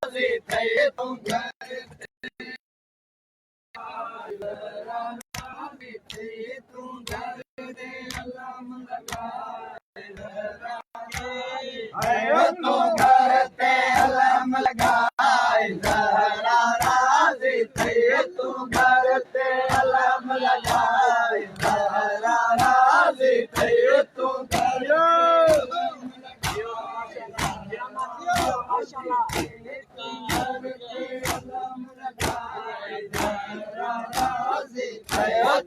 राज़ी थई तूं घर राज़ी थई तूं घर ते अलम लगाए तूं घर ते अलम लगाए ज़हरा राज़ी थई तूं घर ते अलम लगाए ज़हरा राज़ी थई तूं घर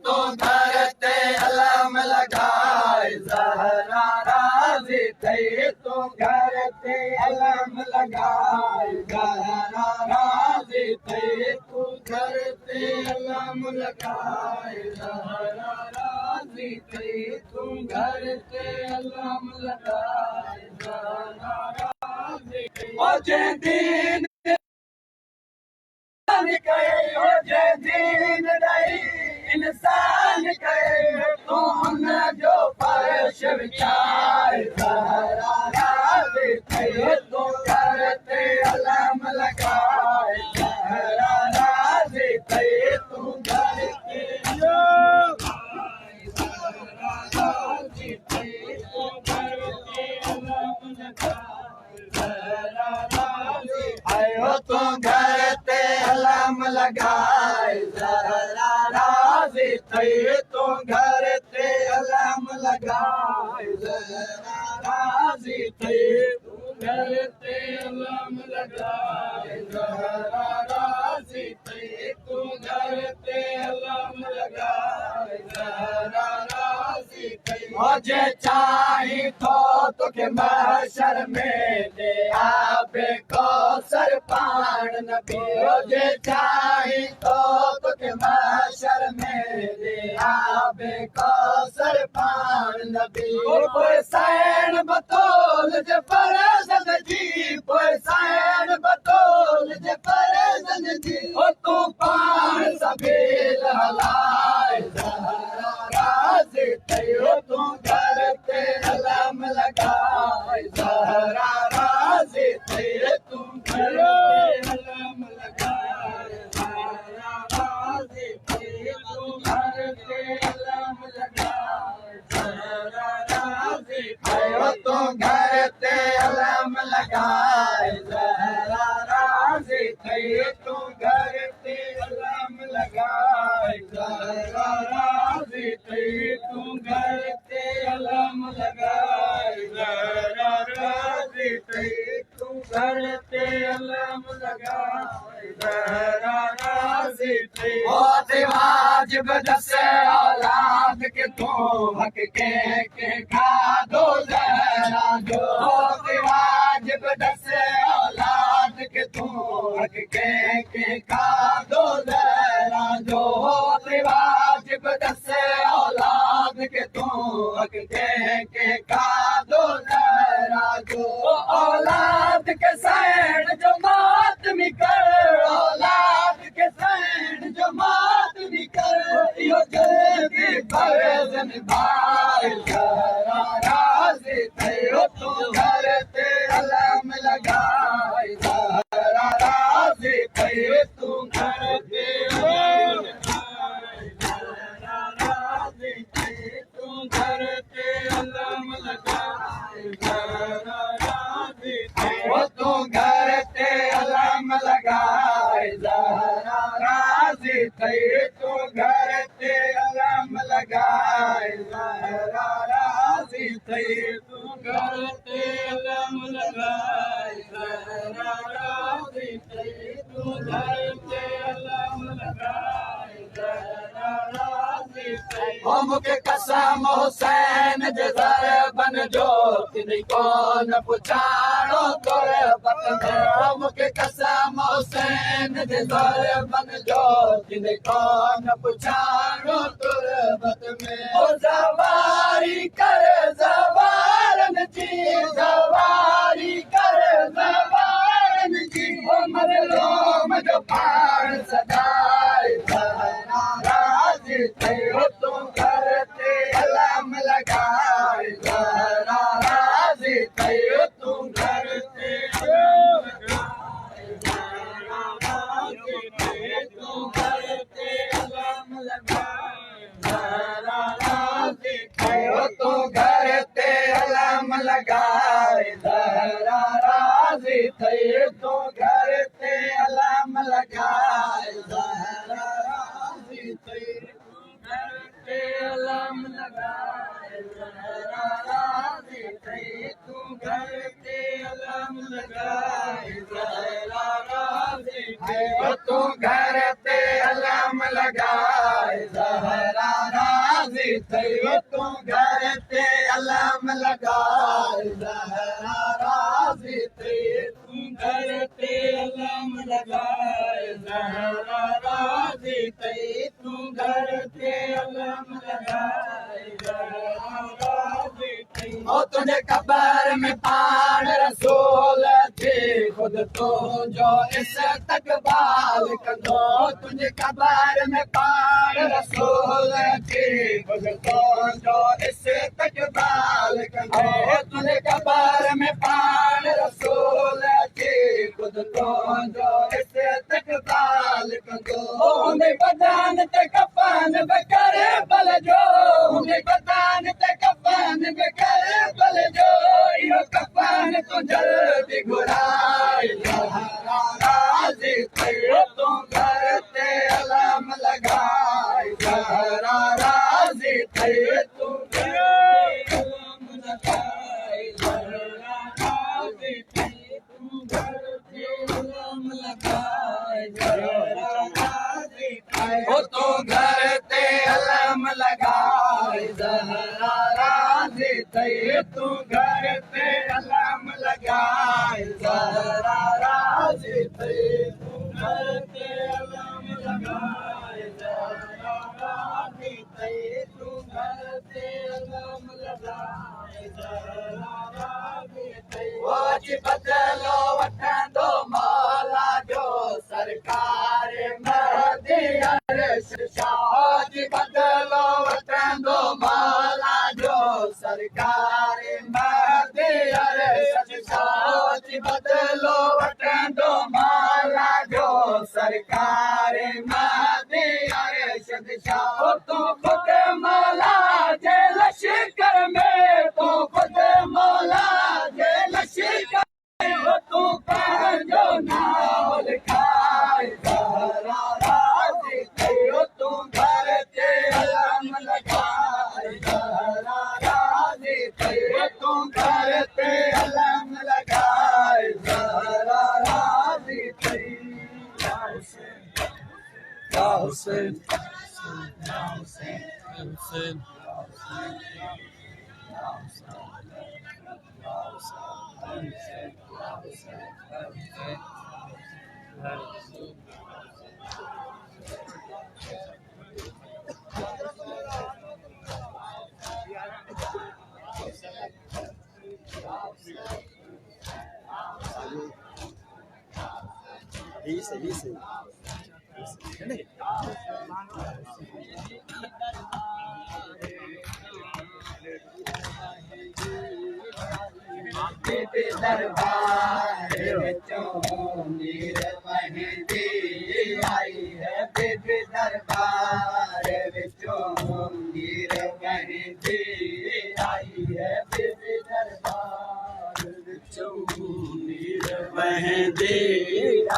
तूं घर ते अलम लगाए ज़हरा राज़ी थई तूं घर ते अलम लगाए ज़हरा राज़ी थई तूं घर ते अलम लगाए ज़हरा राज़ी थई तूं घर ते अलम लगाए ज़हरा राज़ी थई ओ जंदीन हो जंदीन रही इंसान कहे तू हुन जो फर्श विछाए ज़हरा राज़ी थई तूं घर ते अलम लगाए ज़हरा राज़ी थई तूं घर ते राज़ी थई तूं घर ते अलम लगाए ज़हरा राज़ी आयो तूं घर ते अलम लगाए ज़हरा राज़ी थई तूं घर ते अलम लगाए ज़हरा राज़ी थई तूं घर ते अलम लगाए ज़हरा राज़ी थई तूं घर ते अलम लगाए ज़हरा राज़ी थई मुझे चाही तो तोखे महशर में दे आबे कौसर पाण नबी मुझे चाही तो तोखे महशर में दे आबे कौसर पाण नबी पोइ साइण बतौल जे फरज़न जी पोइ साइण बतौल जे फरज़न जी ओ तूं पाण सबील हलाए ज़हरा राज़ी थई तूं घर ते अलम लगाए ज़हरा राज़ी थई तूं घर ते अलम लगाए ज़हरा राज़ी थई तूं घर ते अलम लगाए ज़हरा राज़ी थई तूं घर ते अलम लगाए ज़हरा राज़ी थई तूं घर ते अलम लगाए ज़हरा राज़ी थई तूं घर ते अलम लगाए ज़हरा राज़ी थई तूं घर ते अलम लगाए ज़हरा राज़ी थई ओ वाजिब दसे औलाद के तूं हक के खाधो ज़हरा जो वाजिब दसे औलाद के तूं हक के खाधो ज़हरा जो वाजिब दसे औलाद के तूं हक के खाधो ज़हरा जो औलाद के सैण जो मातमी कर औलाद के सैण जो मातमी कर इहो जल्दी फर्ज़ निभाए ज़हरा राज़ी थई तूं घर ते अलम लगाए ज़हरा राज़ी थई तूं घर ते अलम लगाए ज़हरा राज़ी थई तूं घर ते अलम लगाए ज़हरा राज़ी थई तूं घर ते अलम लगाए ज़हरा राज़ी थई तूं घर ते अलम लगाए ज़हरा राज़ी थई तूं घर ते अलम लगाए ज़हरा राज़ी थई तूं घर ते अलम लगाए ज़हरा राज़ी थई ओ मूंखे कसम हुसैन जे ज़रबन जो तिनी कोन पुछाणो तुरबत में ओ मूंखे कसम हुसैन जे ज़रबन जो तिनी कोन पुछाणो तुरबत में ओ ज़वारी कर ज़वारन जी ज़वारी कर ज़वारन जी ओ मज़लूम जो पाण सदाए ज़हरा राज़ी थई तूं घर ते अलम लगाए ज़हरा राज़ी थई तूं घर ते अलम लगाए तई तू घर ते अलम लगाए ज़हरा राज़ी तई घर ते अलम लगाए ज़हरा राज़ी तई तू घर ते अलम लगाए ज़हरा राज़ी तई तू घर ते अलम लगाए ज़हरा राज़ी तई तू घर ते अलम लगाए ज़हरा राज़ी तई तू घर ते अलम लगाए ज़हरा राज़ी तई तू घर ते अलम लगाए ज़हरा राज़ी तई ओ तुझे कब्र में पाण रसूल थी खुद तो जो इस तकबाल कंदो तुझे कब्र में पाण रसूल थी खुद तो जो इस तकबाल कंदो तुझे कब्र में पाण रसूल थी खुद तो जो इस तकबाल कंदो उन्हें बदान ते कफन बकर बल जो उन्हें बदान ते कफन बकर बल जो यो कफन तो जल्दी घुराए ज़हरा राज़ी तई तू घर ते अलम लगाए ज़हरा राज़ी तई तू घर ते अलम लगाए ज़हरा राज़ी तई तू घर ते अलम लगाए ज़हरा राज़ी तई ओ तू घर ते अलम लगाए ज़हरा राज़ी तई तू घर ते अलम लगाए ज़हरा राज़ी तई तू घर ते अलम लगाए ज़हरा राज़ी तई तू घर ते अलम लगाए ज़हरा राज़ी तई ओ अची बदलो वठंदो मौला जो सरकार महदी अर्श शाह जी बदलो वठंदो मौला जो सरकार महदी अर्श शाह जी बदलो वठंदो मौला जो सरकार महदी अर्श शाह तू खुद मौला जे लश्कर में तू खुद मौला जे लश्कर में तू पंहिंजो नाम लिखाए ज़हरा राज़ी तई तू घर ते अलम लगाए ज़हरा राज़ी तई तू घर ते अलम लगाए ज़हरा राज़ी तई या हुसैन या हुसैन हुसैन Dice. बीबी दरबार विचों मीर मेहंदी आई है बीबी दरबार विचों मीर मेहंदी आई है बीबी दरबार विचों मीर मेहंदी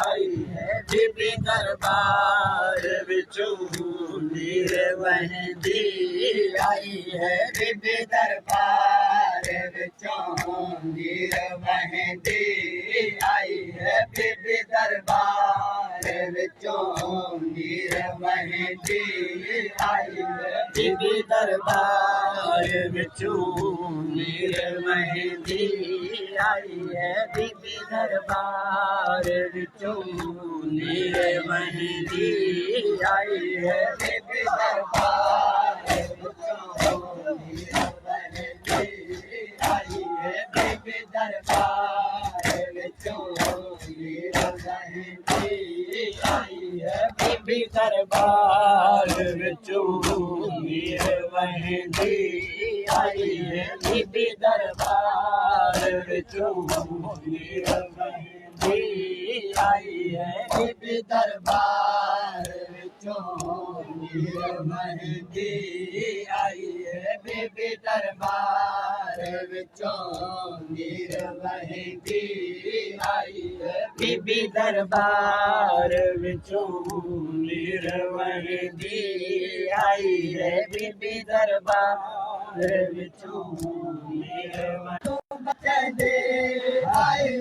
आई है बीबी दरबार विचों मीर मेहंदी आई है बीबी दरबार विचों मीर मेहंदी आई है बीबी दरबार विचों मीर मेहंदी आई है बीबी दरबार विचों मीर मेहंदी आई है बीबी दरबार विचों मीर मेहंदी आई है बीबी दरबार विचों मीर मेहंदी आई है बीबी दरबार विचों मीर मेहंदी आई है बीबी दरबार विचों मीर मेहंदी आई है बीबी दरबार विचों मीर मेहंदी आई है बीबी दरबार विचों मीर मेहंदी आई है बीबी दरबार विचों नीर वहिंदी आई है बीबी दरबार विचों नीर वहिंदी आई है बीबी दरबार विचों नीर वहिंदी आई